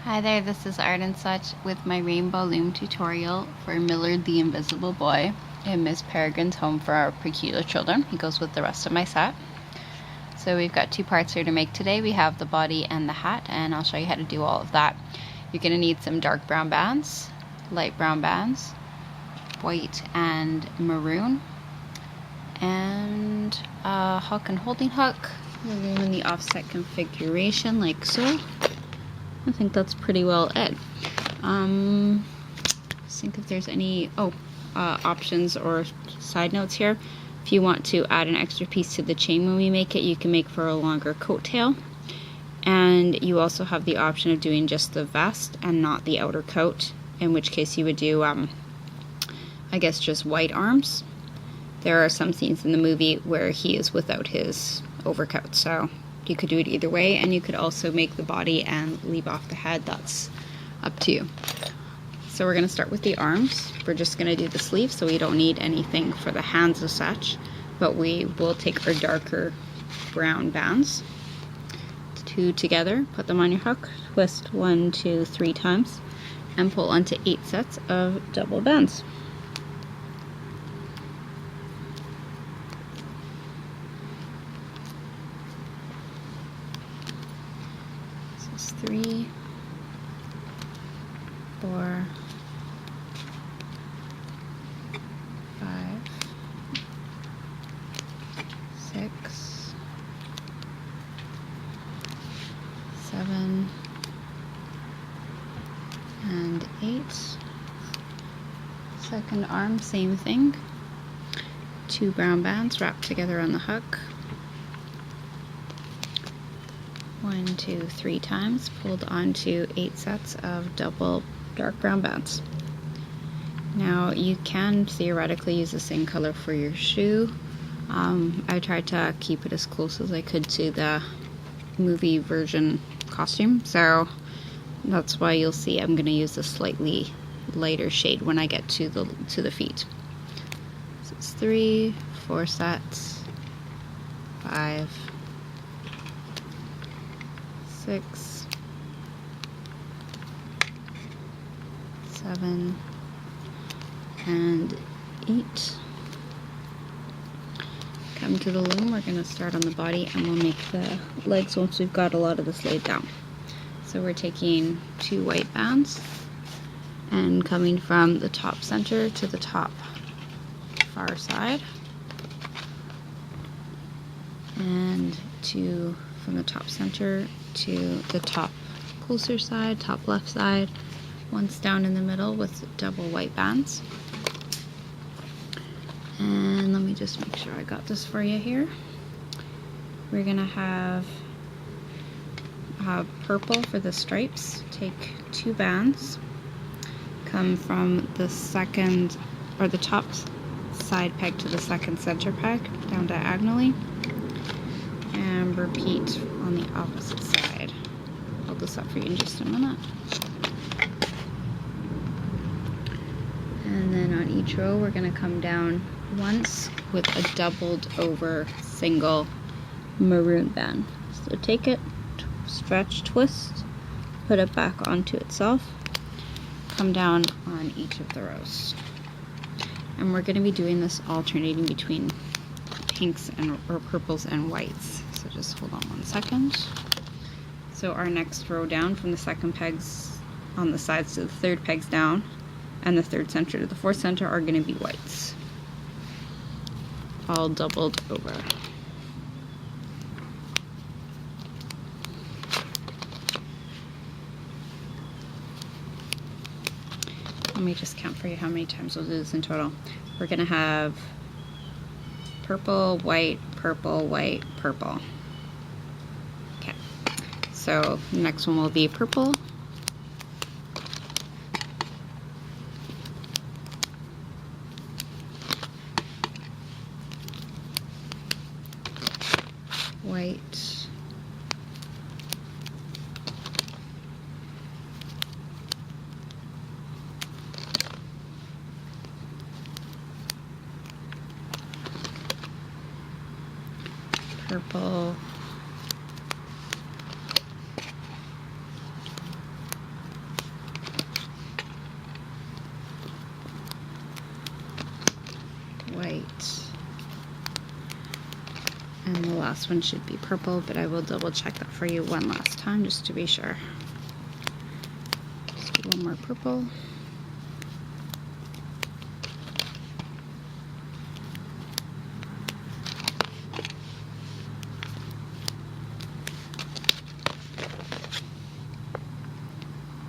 Hi there, this is Art and Such with my Rainbow Loom tutorial for Millard the Invisible Boy in Miss Peregrine's Home for Our Peculiar Children. He goes with the rest of my set. So we've got two parts here to make today. We have the body and the hat, and I'll show you how to do all of that. You're going to need some dark brown bands, light brown bands, white and maroon, and a hook and holding hook. We're doing the offset configuration like so. I think that's pretty well it. Think if there's any options or side notes here. If you want to add an extra piece to the chain when we make it, you can make for a longer coat tail. And you also have the option of doing just the vest and not the outer coat, in which case you would do, I guess, just white arms. There are some scenes in the movie where he is without his overcoat, so you could do it either way, and you could also make the body and leave off the head. That's up to you. So we're going to start with the arms. We're just going to do the sleeve, so we don't need anything for the hands as such, but we will take our darker brown bands, two together, put them on your hook, twist 1, 2, 3 times, and pull onto 8 sets of double bands. This is 3, 4, 5, 6, 7, and 8. Second arm, same thing. 2 brown bands wrapped together on the hook. 1, 2, 3 times, pulled onto 8 sets of double dark brown bands. Now you can theoretically use the same color for your shoe. I tried to keep it as close as I could to the movie version costume, so that's why you'll see I'm going to use a slightly lighter shade when I get to the feet. So it's 3, 4 sets, 5, 6, 7, and 8. Come to the loom, we're going to start on the body and we'll make the legs once we've got a lot of this laid down. So we're taking 2 white bands and coming from the top center to the top far side, and 2 from the top center to the top closer side, top left side, once down in the middle with double white bands. And let me just make sure I got this for you here. We're gonna have purple for the stripes. Take 2 bands, come from the second or the top side peg to the second center peg down diagonally, and repeat on the opposite side. I'll hold this up for you in just a minute. And then on each row we're going to come down once with a doubled over single maroon band. So take it, stretch, twist, put it back onto itself, come down on each of the rows. And we're going to be doing this alternating between pinks or purples and whites. So just hold on 1 second. So our next row down from the second pegs on the sides to the third pegs down, and the third center to the fourth center are going to be whites, all doubled over. Let me just count for you how many times we'll do this in total. We're going to have purple, white, purple, white, purple. Okay, so the next one will be purple, white, purple, last one should be purple, but I will double check that for you one last time just to be sure. Just do one more purple.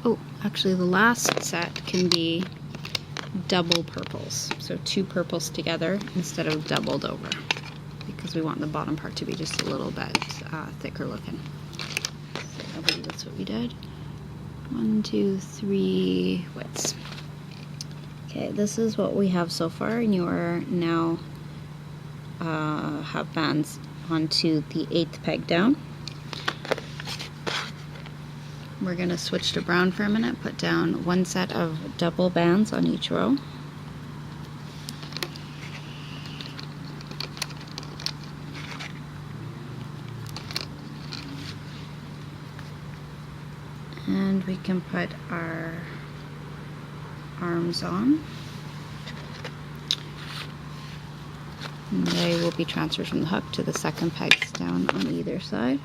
Oh, actually the last set can be double purples. So 2 purples together instead of doubled over, because we want the bottom part to be just a little bit thicker looking. So I believe that's what we did. 1, 2, 3 widths. Okay, this is what we have so far, and you are now have bands onto the 8th peg down. We're going to switch to brown for a minute, put down 1 set of double bands on each row. And we can put our arms on. And they will be transferred from the hook to the 2nd pegs down on either side.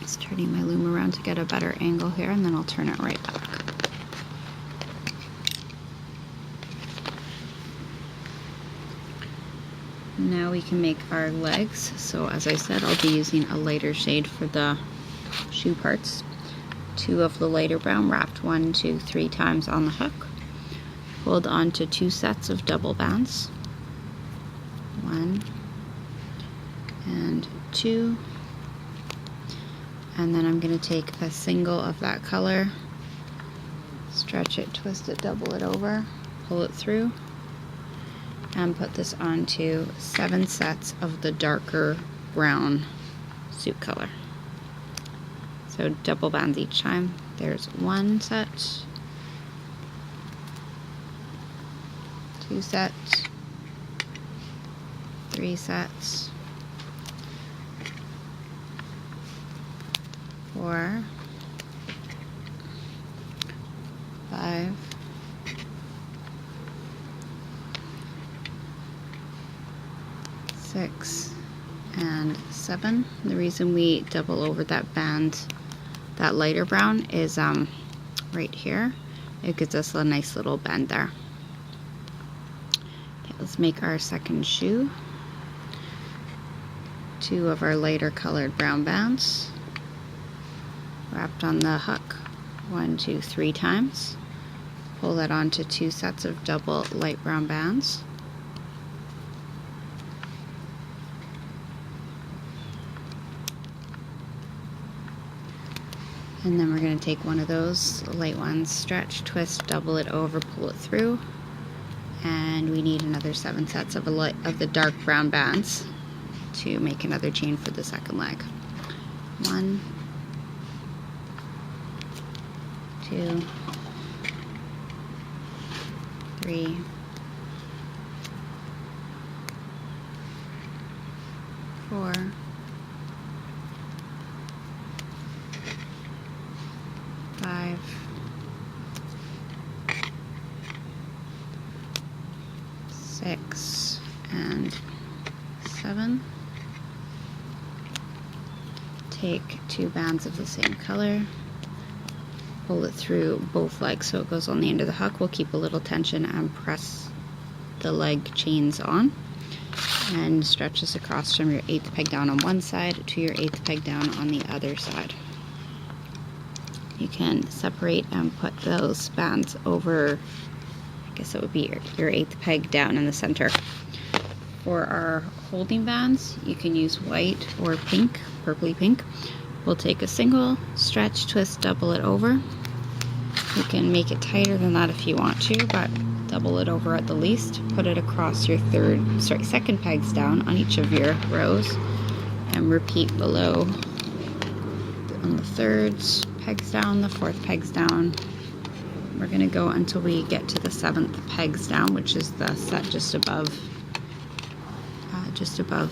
Just turning my loom around to get a better angle here, and then I'll turn it right back. Now we can make our legs. So as I said, I'll be using a lighter shade for the shoe parts. 2 of the lighter brown wrapped 1, 2, 3 times on the hook. Hold on to 2 sets of double bands. 1 and 2. And then I'm going to take a single of that color, stretch it, twist it, double it over, pull it through, and put this onto 7 sets of the darker brown suit color. So double bands each time. There's 1 set, 2 sets, 3 sets, 4, 5, 6, and 7. The reason we double over that band, that lighter brown, is right here. It gives us a nice little bend there. Okay, let's make our 2nd shoe. 2 of our lighter colored brown bands, wrapped on the hook 1, 2, 3 times. Pull that onto 2 sets of double light brown bands. And then we're going to take one of those light ones, stretch, twist, double it over, pull it through. And we need another 7 sets of the dark brown bands to make another chain for the 2nd leg. 1, 2, 3, 4, 5, 6, and 7. Take 2 bands of the same color, pull it through both legs so it goes on the end of the hook. We'll keep a little tension and press the leg chains on, and stretch this across from your 8th peg down on one side to your 8th peg down on the other side. You can separate and put those bands over, I guess it would be your 8th peg down in the center. For our holding bands, you can use white or pink, purpley pink. We'll take a single, stretch, twist, double it over. You can make it tighter than that if you want to, but double it over at the least. Put it across your 2nd pegs down on each of your rows, and repeat below on the 3rds pegs down, the 4th pegs down. We're going to go until we get to the 7th pegs down, which is the set just above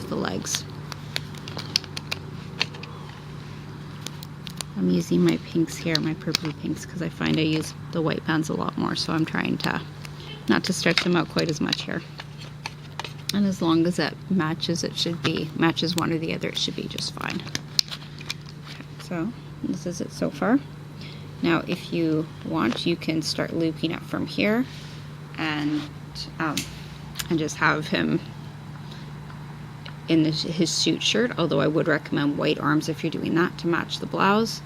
the legs. I'm using my pinks here, my purpley pinks, because I find I use the white bands a lot more, so I'm trying to not to stretch them out quite as much here. And as long as it matches one or the other, it should be just fine. Okay, so this is it so far. Now if you want, you can start looping it from here and just have him in his suit shirt, although I would recommend white arms if you're doing that to match the blouse.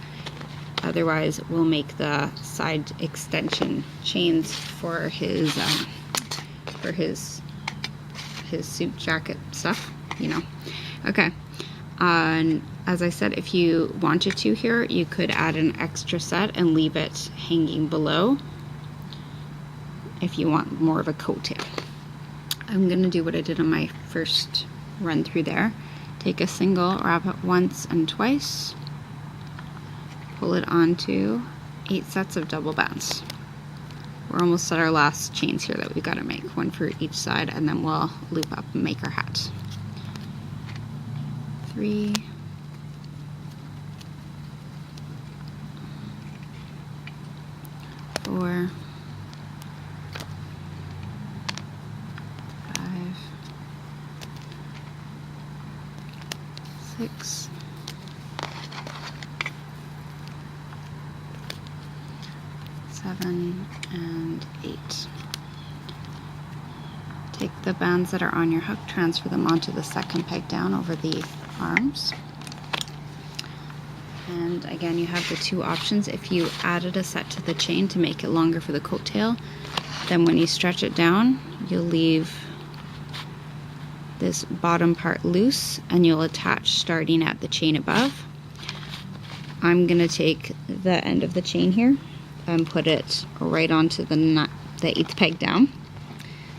Otherwise, we'll make the side extension chains for his suit jacket stuff, you know. Okay, and as I said, if you wanted to here, you could add an extra set and leave it hanging below if you want more of a coattail. I'm gonna do what I did on my first run through there. Take a single, wrap it once and twice, pull it onto 8 sets of double bands. We're almost at our last chains here that we've got to make, one for each side, and then we'll loop up and make our hat. 3, 4, 5, 6, 7, and 8. Take the bands that are on your hook, transfer them onto the second peg down over the arms. And again, you have the 2 options. If you added a set to the chain to make it longer for the coattail, then when you stretch it down, you'll leave this bottom part loose and you'll attach starting at the chain above. I'm going to take the end of the chain here and put it right onto the 8th peg down.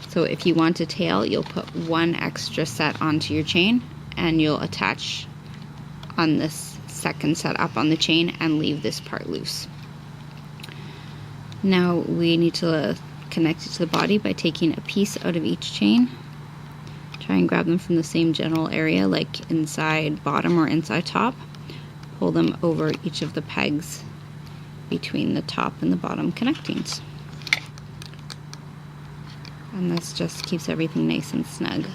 So if you want a tail, you'll put 1 extra set onto your chain and you'll attach on this second set up on the chain and leave this part loose. Now we need to connect it to the body by taking a piece out of each chain. Try and grab them from the same general area, like inside bottom or inside top. Pull them over each of the pegs between the top and the bottom connectings. And this just keeps everything nice and snug.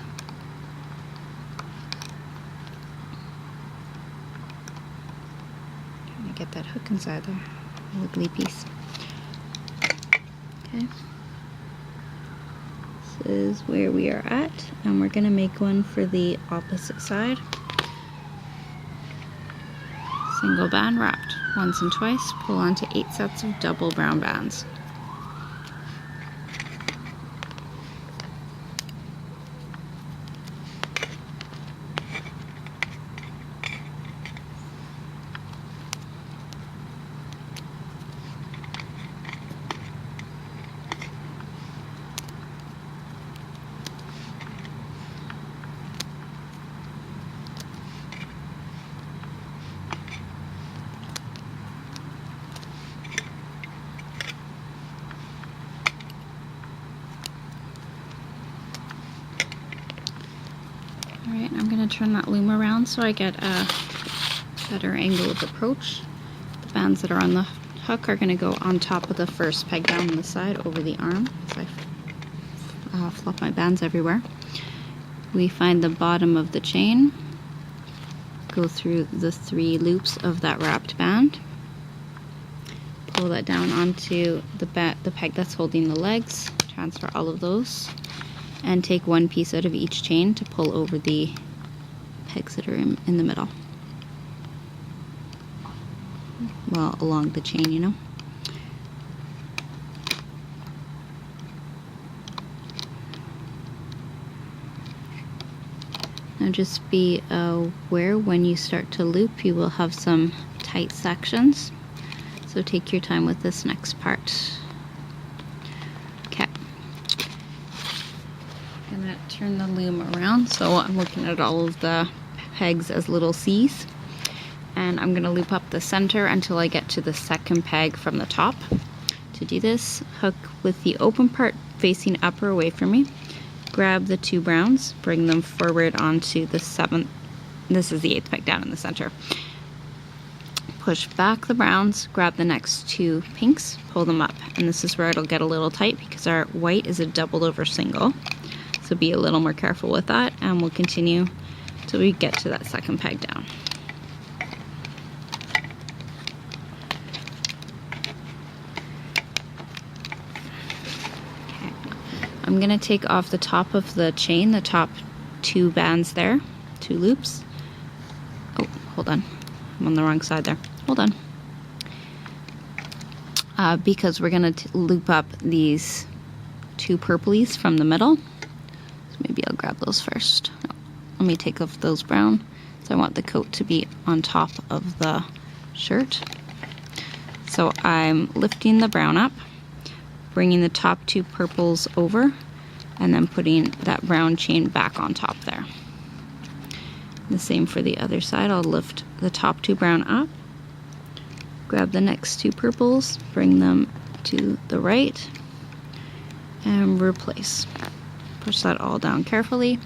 Trying to get that hook inside there, wiggly piece. Okay. This is where we are at, and we're going to make one for the opposite side. Single band wrapped once and twice, pull onto 8 sets of double brown bands. Alright, I'm going to turn that loom around so I get a better angle of approach. The bands that are on the hook are going to go on top of the first peg down on the side over the arm. So I flop my bands everywhere. We find the bottom of the chain, go through the 3 loops of that wrapped band, pull that down onto the peg that's holding the legs, transfer all of those, and take 1 piece out of each chain to pull over the pegs that are in the middle. Well, along the chain, you know. Now just be aware when you start to loop, you will have some tight sections. So take your time with this next part. Okay. I'm going to turn the loom around so I'm looking at all of the pegs as little C's. And I'm going to loop up the center until I get to the second peg from the top. To do this, hook with the open part facing upper away from me. Grab the 2 browns, bring them forward onto the 7th. This is the 8th peg down in the center. Push back the browns, grab the next 2 pinks, pull them up. And this is where it'll get a little tight because our white is a doubled over single. So be a little more careful with that, and we'll continue till we get to that second peg down. Okay. I'm gonna take off the top of the chain, the top 2 bands there, 2 loops. Oh, hold on. I'm on the wrong side there. Hold on. Because we're gonna loop up these 2 purplies from the middle. So maybe I'll grab those first. No, let me take off those brown. So I want the coat to be on top of the shirt. So I'm lifting the brown up, bringing the top 2 purples over, and then putting that brown chain back on top there. The same for the other side. I'll lift the top 2 brown up, grab the next 2 purples, bring them to the right, and replace. Push that all down carefully,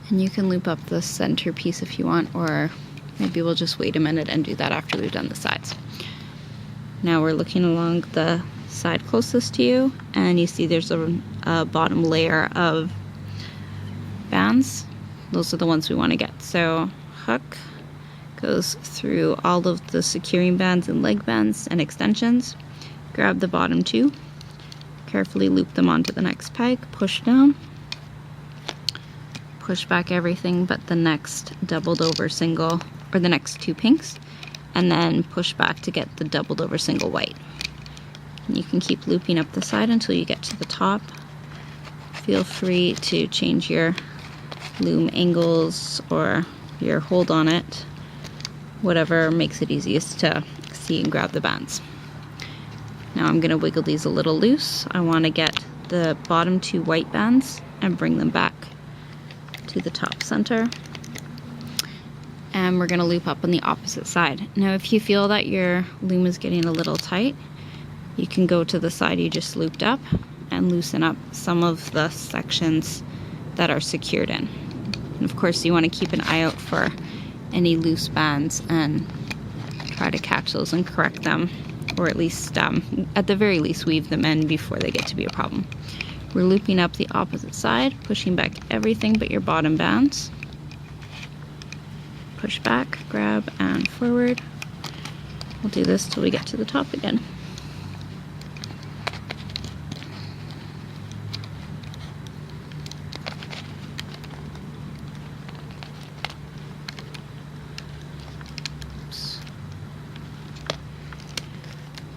and you can loop up the center piece if you want, or maybe we'll just wait a minute and do that after we've done the sides. Now we're looking along the side closest to you, and you see there's a bottom layer of bands. Those are the ones we want to get. So hook goes through all of the securing bands and leg bands and extensions. Grab the bottom 2, carefully loop them onto the next peg, push down, push back everything but the next doubled over single, or the next 2 pinks, and then push back to get the doubled over single white. And you can keep looping up the side until you get to the top. Feel free to change your loom angles or your hold on it, whatever makes it easiest to see and grab the bands. Now I'm going to wiggle these a little loose. I want to get the bottom 2 white bands and bring them back to the top center. And we're going to loop up on the opposite side. Now if you feel that your loom is getting a little tight, you can go to the side you just looped up and loosen up some of the sections that are secured in. And of course you want to keep an eye out for any loose bands and try to catch those and correct them, or at least at the very least weave them in before they get to be a problem. We're looping up the opposite side, pushing back everything but your bottom bands. Push back, grab, and forward. We'll do this till we get to the top again.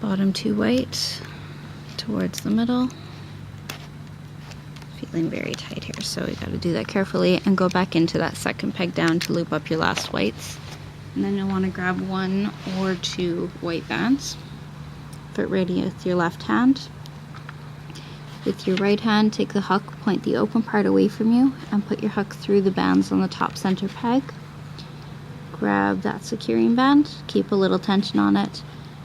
Bottom 2 white towards the middle. Feeling very tight here, so we got to do that carefully and go back into that second peg down to loop up your last whites. And then you'll want to grab 1 or 2 white bands. Foot ready with your left hand. With your right hand, take the hook, point the open part away from you, and put your hook through the bands on the top center peg. Grab that securing band, keep a little tension on it,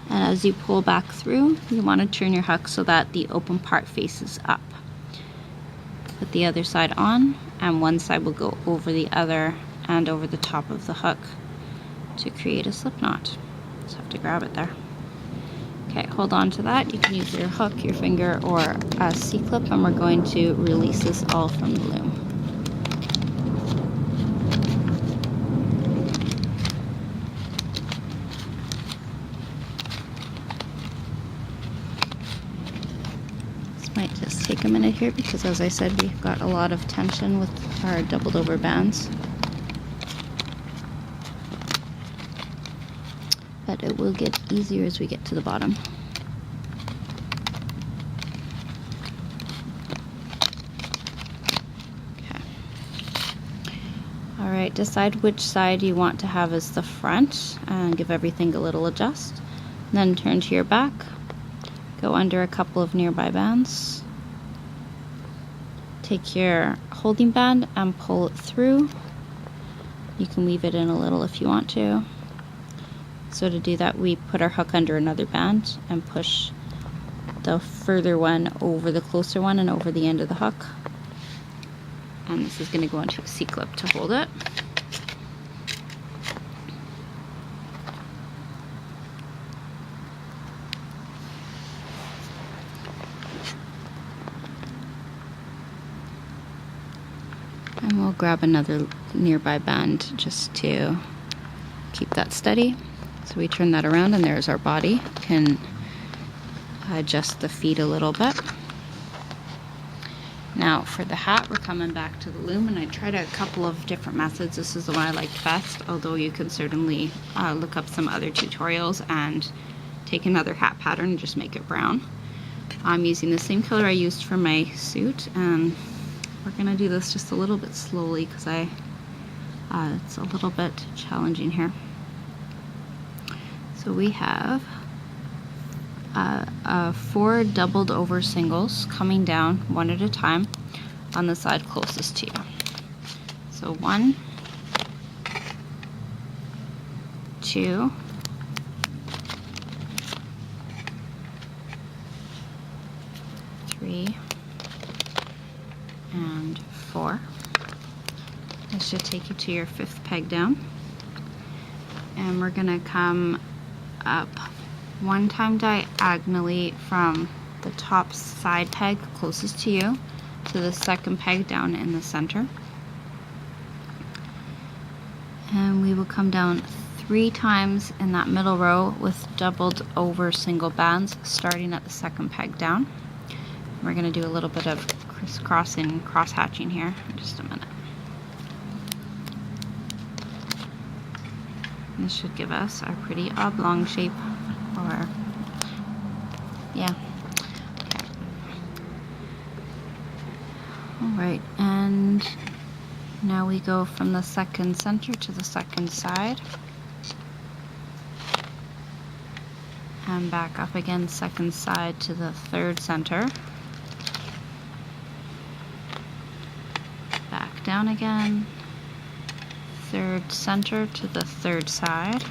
and as you pull back through, you want to turn your hook so that the open part faces up. Put the other side on, and one side will go over the other and over the top of the hook to create a slip knot. Just have to grab it there. Okay, hold on to that. You can use your hook, your finger, or a C-clip, and we're going to release this all from the loom. Might just take a minute here because, as I said, we've got a lot of tension with our doubled over bands. But it will get easier as we get to the bottom. Okay. Alright, decide which side you want to have as the front and give everything a little adjust. Then turn to your back. Go under a couple of nearby bands. Take your holding band and pull it through. You can weave it in a little if you want to. So to do that, we put our hook under another band and push the further one over the closer one and over the end of the hook. And this is going to go into a C-clip to hold it. grab another nearby band just to keep that steady. So we turn that around and there's our body. Can adjust the feet a little bit. Now for the hat, we're coming back to the loom, and I tried a couple of different methods. This is the one I liked best, although you can certainly look up some other tutorials and take another hat pattern and just make it brown. I'm using the same color I used for my suit, and we're gonna do this just a little bit slowly because it's a little bit challenging here. So we have 4 doubled over singles coming down one at a time on the side closest to you. So 1, 2, 3, and 4. This should take you to your 5th peg down. And we're gonna come up 1 time diagonally from the top side peg closest to you to the 2nd peg down in the center. And we will come down 3 times in that middle row with doubled over single bands starting at the 2nd peg down. We're going to do a little bit of crisscrossing and cross hatching here in just a minute. This should give us a pretty oblong shape. Or, yeah. Okay. Alright, and now we go from the 2nd center to the 2nd side. And back up again, 2nd side to the 3rd center. Back down again. 3rd center to the 3rd side.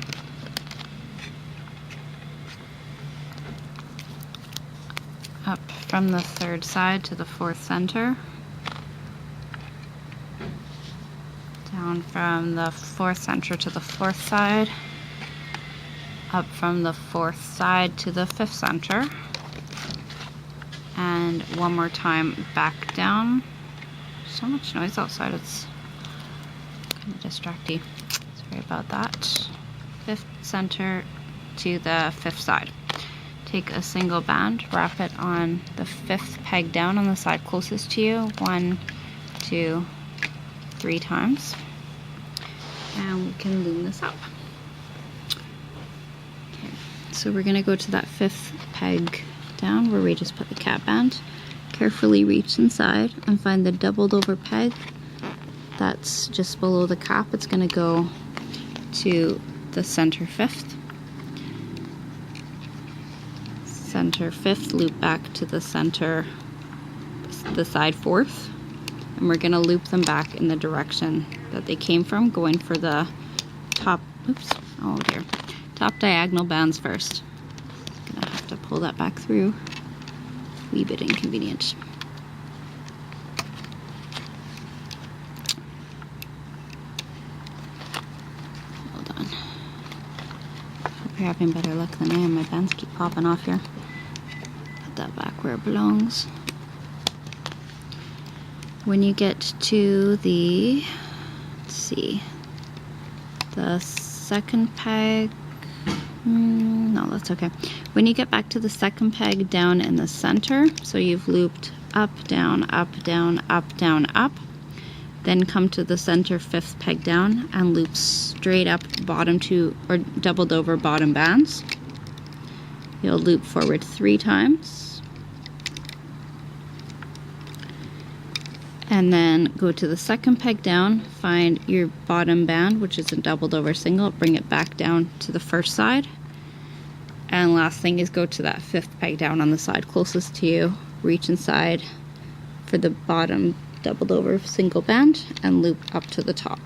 Up from the 3rd side to the 4th center. Down from the 4th center to the 4th side. Up from the 4th side to the 5th center. And one more time back down. So much noise outside, it's kind of distracting. Sorry about that. 5th center to the 5th side. Take a single band, wrap it on the 5th peg down on the side closest to you, 1, 2, 3 times, and we can loom this up. Okay, so we're going to go to that 5th peg down where we just put the cap band. Carefully reach inside and find the doubled over peg that's just below the cap. It's going to go to the center 5th. Center 5th, loop back to the center, the side 4th, and we're going to loop them back in the direction that they came from, going for the top, oops, oh dear, top diagonal bands first. Gonna have to pull that back through, wee bit inconvenient. Hold on. Hope you're having better luck than I am. My bands keep popping off here. That back where it belongs. When you get to the, let's see, the 2nd peg, no, that's okay. When you get back to the 2nd peg down in the center, so you've looped up, down, up, down, up, down, up, then come to the center 5th peg down and loop straight up bottom 2 or doubled over bottom bands. You'll loop forward 3 times. And then go to the 2nd peg down, find your bottom band, which is a doubled over single, bring it back down to the 1st side. And last thing is go to that 5th peg down on the side closest to you, reach inside for the bottom doubled over single band and loop up to the top.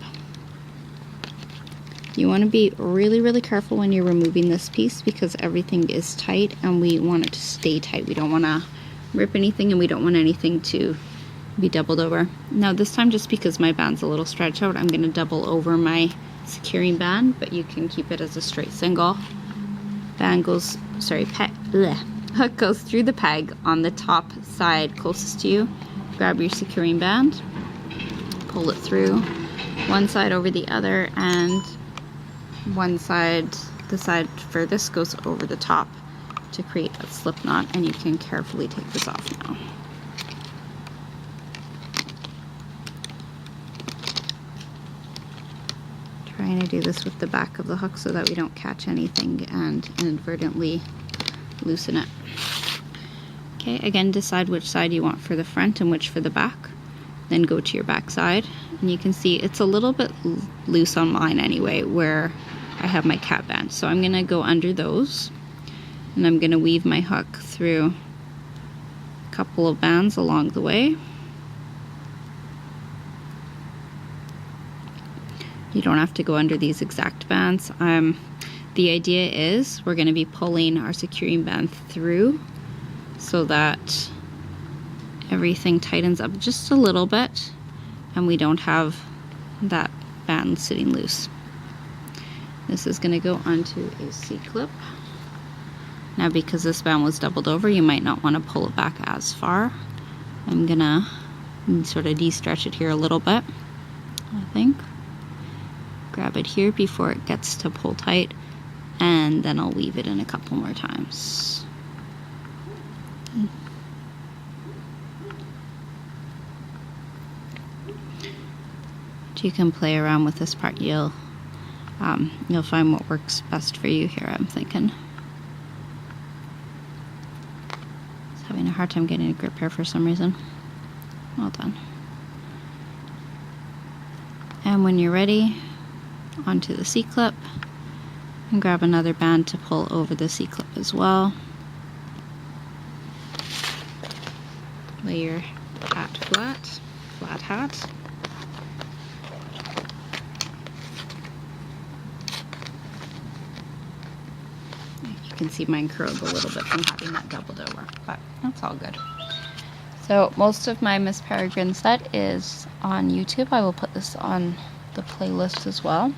You want to be really, really careful when you're removing this piece because everything is tight and we want it to stay tight. We don't want to rip anything and we don't want anything to be doubled over. Now this time, just because my band's a little stretched out, I'm going to double over my securing band, but you can keep it as a straight single. Band goes, hook goes through the peg on the top side closest to you. Grab your securing band, pull it through one side over the other, and one side, the side furthest, goes over the top to create that slip knot, and you can carefully take this off now. Trying to do this with the back of the hook so that we don't catch anything and inadvertently loosen it. Okay, again, decide which side you want for the front and which for the back. Then go to your back side, and you can see it's a little bit loose on mine anyway, where I have my cap band. So I'm gonna go under those, and I'm gonna weave my hook through a couple of bands along the way. You don't have to go under these exact bands. The idea is we're gonna be pulling our securing band through so that everything tightens up just a little bit and we don't have that band sitting loose. This is going to go onto a C-clip. Now, because this band was doubled over, you might not want to pull it back as far. I'm going to sort of de-stretch it here a little bit, I think. Grab it here before it gets to pull tight, and then I'll weave it in a couple more times. You can play around with this part. You'll find what works best for you here, I'm thinking. Just having a hard time getting a grip here for some reason. Well done. And when you're ready, onto the C-clip, and grab another band to pull over the C-clip as well. Lay your hat flat hat. You can see mine curled a little bit from having that doubled over, but that's all good. So most of my Miss Peregrine set is on YouTube. I will put this on the playlist as well.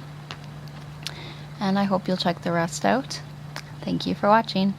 And I hope you'll check the rest out. Thank you for watching.